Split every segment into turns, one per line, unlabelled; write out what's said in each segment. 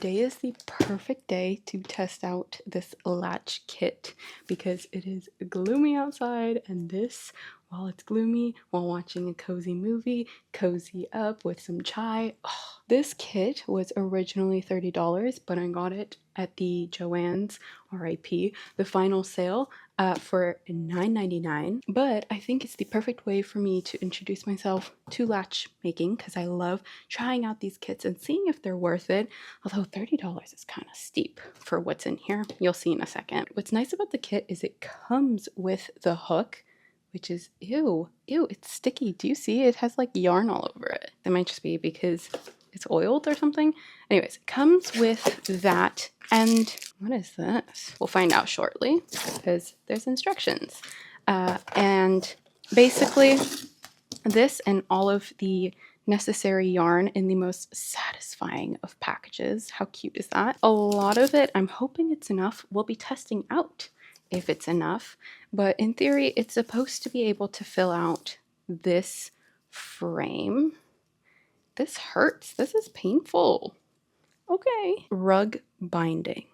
Today is the perfect day to test out this Latch kit because it is gloomy outside, and this, while it's gloomy, while watching a cozy movie, cozy up with some chai. Oh, this kit was originally $30, but I got it at the Joann's, RIP, the final sale for $9.99. But I think it's the perfect way for me to introduce myself to latch making because I love trying out these kits and seeing if they're worth it. Although $30 is kind of steep for what's in here. You'll see in a second. What's nice about the kit is it comes with the hook, which is, ew, it's sticky. Do you see? It has like yarn all over it. It might just be because it's oiled or something. Anyways, it comes with that. And what is this? We'll find out shortly because there's instructions. And basically this and all of the necessary yarn in the most satisfying of packages. How cute is that? A lot of it, I'm hoping it's enough. We'll be testing out if it's enough, but in theory, it's supposed to be able to fill out this frame. This hurts. This is painful. Okay. Rug binding.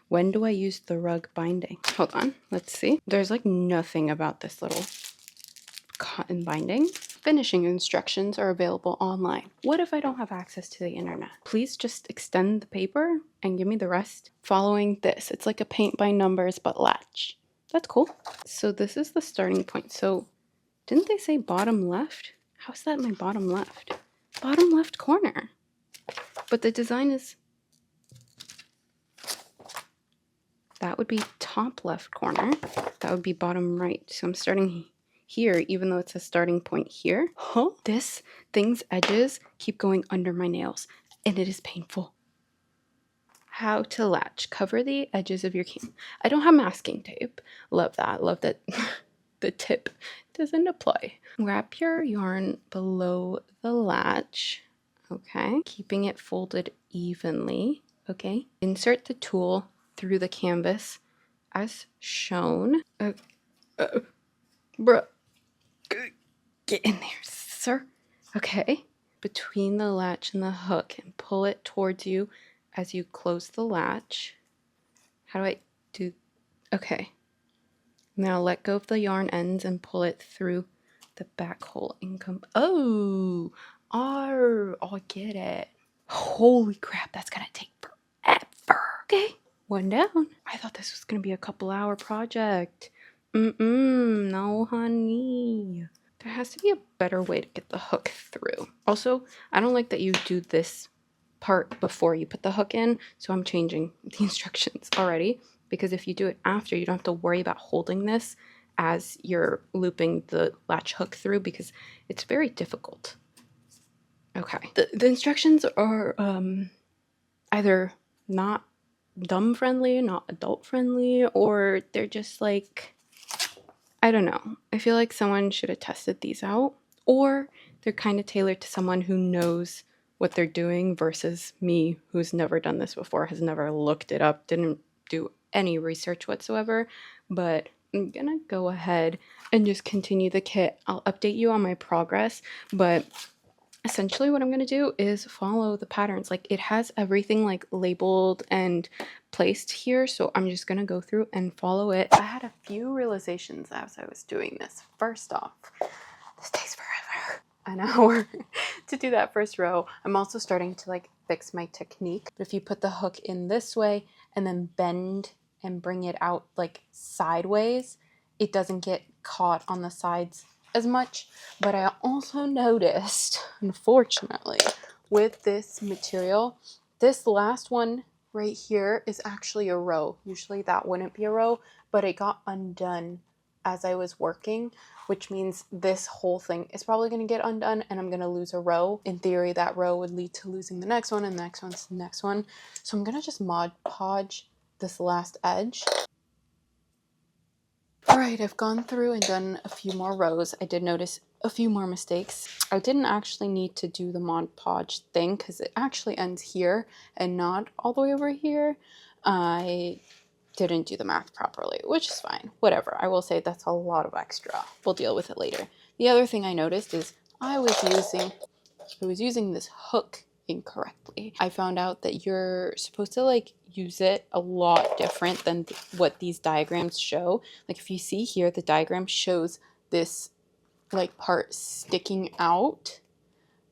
When do I use the rug binding? Hold on. Let's see. There's like nothing about this little cotton binding. Finishing instructions are available online. What if I don't have access to the internet? Please just extend the paper and give me the rest. Following this, it's like a paint by numbers but latch. That's cool. So this is the starting point. So didn't they say bottom left? How's that my bottom left? Bottom left corner. But the design is... that would be top left corner. That would be bottom right. So I'm starting here, even though it's a starting point here. Huh? This thing's edges keep going under my nails, and it is painful. How to latch. Cover the edges of your cane. I don't have masking tape. Love that. Love that the tip doesn't apply. Wrap your yarn below the latch. Okay. Keeping it folded evenly. Okay. Insert the tool through the canvas as shown. Bruh. Get in there, sir. Okay. Between the latch and the hook and pull it towards you as you close the latch. How do I do? Okay. Now let go of the yarn ends and pull it through the back hole and come. Oh, I get it. Holy crap, that's gonna take forever. Okay, one down. I thought this was gonna be a couple-hour project. No, honey. There has to be a better way to get the hook through. Also, I don't like that you do this part before you put the hook in, so I'm changing the instructions already, because if you do it after, you don't have to worry about holding this as you're looping the latch hook through, because it's very difficult. Okay. The instructions are either not dumb friendly, not adult friendly, or they're just like, I don't know. I feel like someone should have tested these out, or they're kind of tailored to someone who knows what they're doing versus me, who's never done this before, has never looked it up, didn't do any research whatsoever. But I'm gonna go ahead and just continue the kit. I'll update you on my progress, but essentially what I'm going to do is follow the patterns. Like, it has everything like labeled and placed here, so I'm just going to go through and follow it. I had a few realizations as I was doing this. First off, this takes forever, an hour to do that first row. I'm also starting to like fix my technique. If you put the hook in this way and then bend and bring it out like sideways, it doesn't get caught on the sides as much. But I also noticed, unfortunately, with this material, this last one right here is actually a row. Usually that wouldn't be a row, but it got undone as I was working, which means this whole thing is probably going to get undone and I'm going to lose a row. In theory, that row would lead to losing the next one, and the next one's the next one. So I'm going to just Mod Podge this last edge. Alright, I've gone through and done a few more rows. I did notice a few more mistakes. I didn't actually need to do the Mod Podge thing because it actually ends here and not all the way over here. I didn't do the math properly, which is fine. Whatever. I will say that's a lot of extra. We'll deal with it later. The other thing I noticed is I was using this hook incorrectly. I found out that you're supposed to like use it a lot different than what these diagrams show. Like if you see here, the diagram shows this like part sticking out,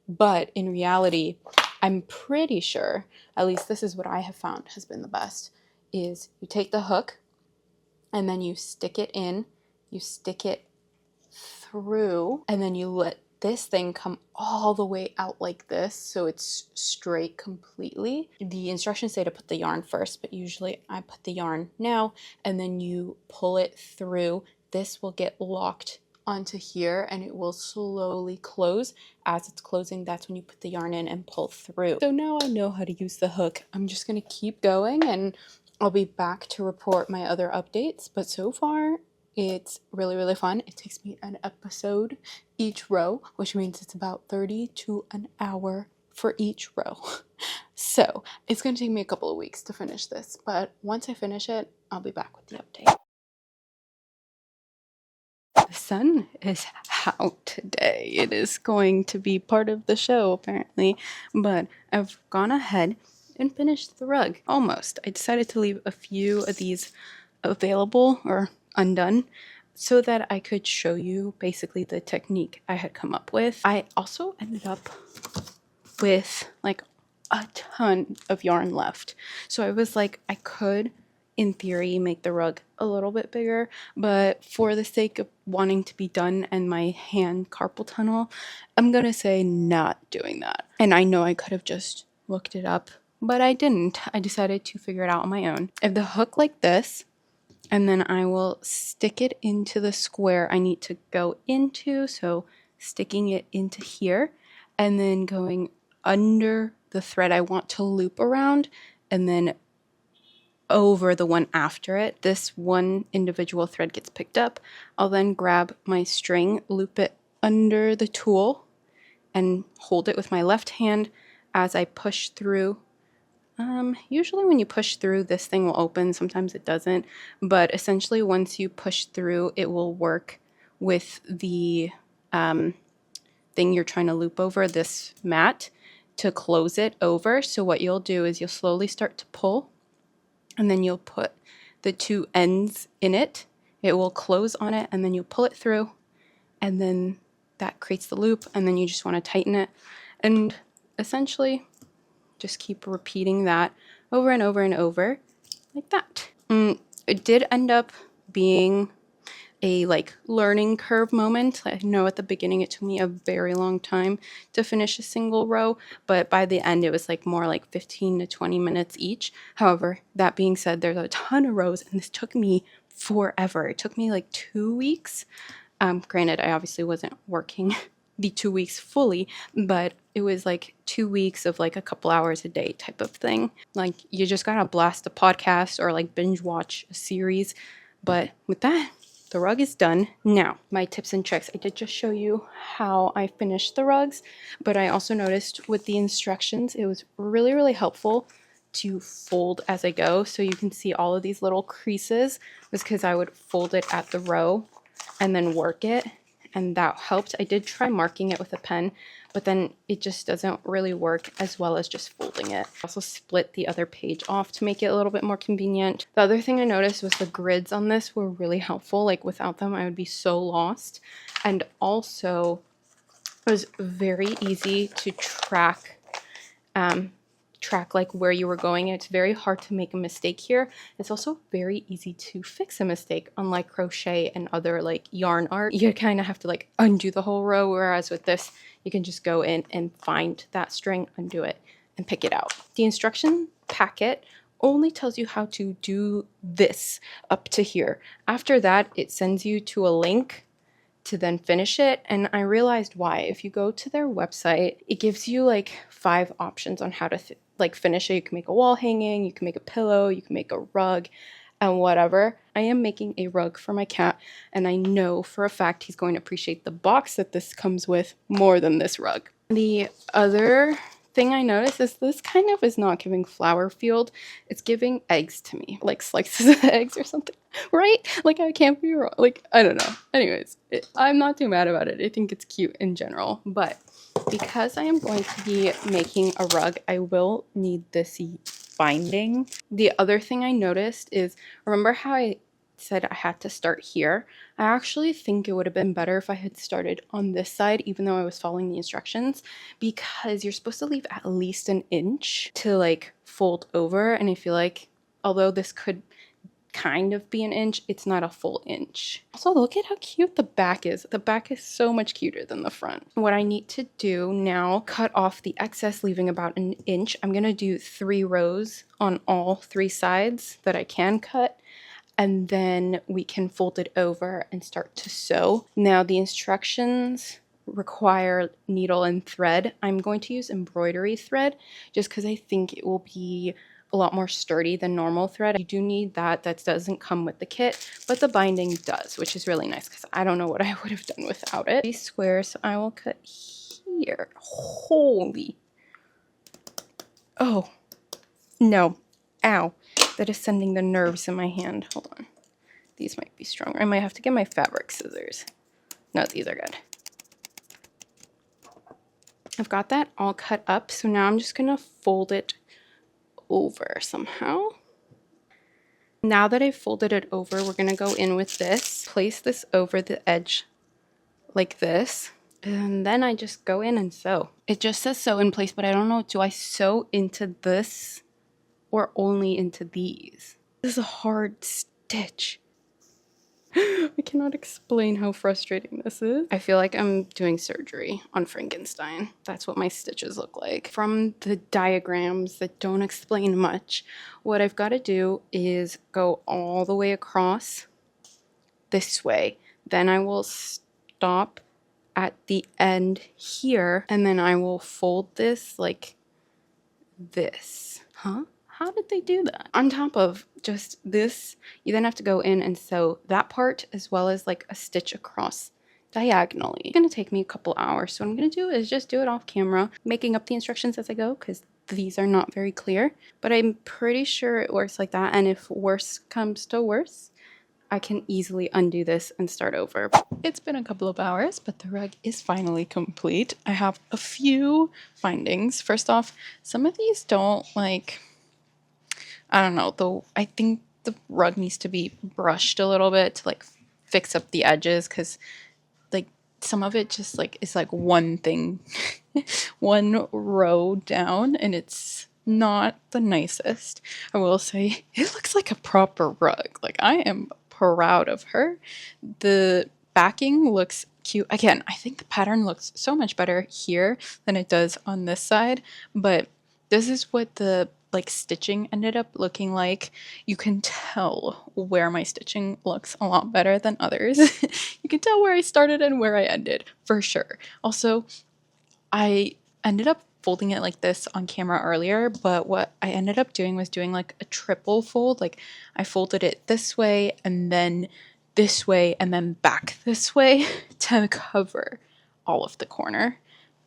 but in reality, I'm pretty sure, at least this is what I have found has been the best, is you take the hook and then you stick it in, you stick it through, and then you let this thing come all the way out like this so it's straight completely. The instructions say to put the yarn first, but usually I put the yarn now, and then you pull it through. This will get locked onto here and it will slowly close. As it's closing, that's when you put the yarn in and pull through. So now I know how to use the hook. I'm just gonna keep going and I'll be back to report my other updates, but so far it's really, really fun. It takes me an episode each row, which means it's about 30 to an hour for each row. So it's going to take me a couple of weeks to finish this, but once I finish it, I'll be back with the update. The sun is out today. It is going to be part of the show, apparently, but I've gone ahead and finished the rug. Almost. I decided to leave a few of these available or undone so that I could show you basically the technique I had come up with. I also ended up with like a ton of yarn left. So I was like, I could in theory make the rug a little bit bigger, but for the sake of wanting to be done and my hand carpal tunnel, I'm gonna say not doing that. And I know I could have just looked it up, but I didn't. I decided to figure it out on my own. I have the hook like this, and then I will stick it into the square I need to go into. So sticking it into here and then going under the thread I want to loop around and then over the one after it. This one individual thread gets picked up. I'll then grab my string, loop it under the tool and hold it with my left hand as I push through. Usually when you push through, this thing will open. Sometimes it doesn't. But essentially, once you push through, it will work with the thing you're trying to loop over, this mat, to close it over. So what you'll do is you'll slowly start to pull, and then you'll put the two ends in it. It will close on it, and then you'll pull it through, and then that creates the loop, and then you just want to tighten it. And essentially, just keep repeating that over and over and over like that. It did end up being a like learning curve moment. I know at the beginning it took me a very long time to finish a single row, but by the end it was like more like 15 to 20 minutes each. However, that being said, there's a ton of rows and this took me forever. It took me like 2 weeks. Granted, I obviously wasn't working the 2 weeks fully, but it was like 2 weeks of like a couple hours a day type of thing. Like you just gotta blast a podcast or like binge watch a series. But with that, the rug is done. Now, my tips and tricks. I did just show you how I finished the rugs, but I also noticed with the instructions, it was really, really helpful to fold as I go. So you can see all of these little creases was because I would fold it at the row and then work it. And that helped. I did try marking it with a pen, but then it just doesn't really work as well as just folding it. I also split the other page off to make it a little bit more convenient. The other thing I noticed was the grids on this were really helpful. Like without them, I would be so lost. And also, it was very easy to track like where you were going. It's very hard to make a mistake here. It's also very easy to fix a mistake, unlike crochet and other like yarn art. You kind of have to like undo the whole row, whereas with this you can just go in and find that string, undo it, and pick it out. The instruction packet only tells you how to do this up to here. After that, it sends you to a link to then finish it, and I realized why. If you go to their website, it gives you like 5 options on how to like finish it. You can make a wall hanging, you can make a pillow, you can make a rug, and whatever. I am making a rug for my cat, and I know for a fact he's going to appreciate the box that this comes with more than this rug. The other thing I noticed is this kind of is not giving flower field. It's giving eggs to me, like slices of eggs or something, right? Like I can't be wrong. Like, I don't know. Anyways, I'm not too mad about it. I think it's cute in general, but Because I am going to be making a rug, I will need this binding. The other thing I noticed is, remember how I said I had to start here? I actually think it would have been better if I had started on this side, even though I was following the instructions, because you're supposed to leave at least an inch to like fold over. And I feel like, although this could kind of be an inch, it's not a full inch. Also, look at how cute the back is. The back is so much cuter than the front. What I need to do now, cut off the excess, leaving about an inch. I'm gonna do 3 rows on all 3 sides that I can cut, and then we can fold it over and start to sew. Now the instructions require needle and thread. I'm going to use embroidery thread just because I think it will be a lot more sturdy than normal thread. You do need that. That doesn't come with the kit, but the binding does, which is really nice because I don't know what I would have done without it. These squares, so I will cut here. Holy. Oh, no. Ow. That is sending the nerves in my hand. Hold on. These might be stronger. I might have to get my fabric scissors. No, these are good. I've got that all cut up, so now I'm just gonna fold it over somehow. Now that I've folded it over, we're gonna go in with this, place this over the edge like this, and then I just go in and sew. It just says sew in place, but I don't know, do I sew into this or only into these? This is a hard stitch. I cannot explain how frustrating this is. I feel like I'm doing surgery on Frankenstein. That's what my stitches look like. From the diagrams that don't explain much, what I've got to do is go all the way across this way. Then I will stop at the end here, and then I will fold this like this. Huh? How did they do that? On top of just this, you then have to go in and sew that part as well as like a stitch across diagonally. It's gonna take me a couple hours. So what I'm gonna do is just do it off camera, making up the instructions as I go because these are not very clear, but I'm pretty sure it works like that. And if worse comes to worse, I can easily undo this and start over.
It's been a couple of hours, but the rug is finally complete. I have a few findings. First off, some of these don't like, I don't know, though I think the rug needs to be brushed a little bit to like fix up the edges because like some of it just like is like one thing, one row down, and it's not the nicest. I will say it looks like a proper rug. Like I am proud of her. The backing looks cute. Again, I think the pattern looks so much better here than it does on this side, but this is what the like stitching ended up looking like. You can tell where my stitching looks a lot better than others. You can tell where I started and where I ended for sure. Also, I ended up folding it like this on camera earlier, but what I ended up doing was doing like a triple fold. Like I folded it this way and then this way and then back this way to cover all of the corner,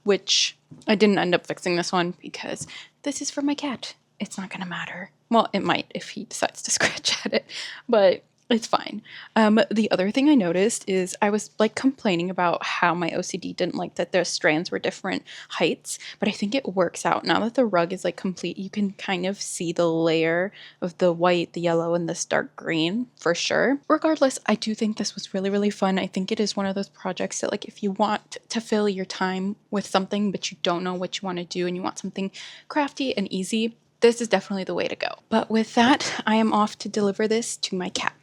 which I didn't end up fixing this one because this is for my cat. It's not gonna matter. Well, it might if he decides to scratch at it, but it's fine. The other thing I noticed is I was like complaining about how my OCD didn't like that the strands were different heights, but I think it works out. Now that the rug is like complete, you can kind of see the layer of the white, the yellow, and this dark green for sure. Regardless, I do think this was really, really fun. I think it is one of those projects that like if you want to fill your time with something, but you don't know what you want to do and you want something crafty and easy, this is definitely the way to go. But with that, I am off to deliver this to my cat.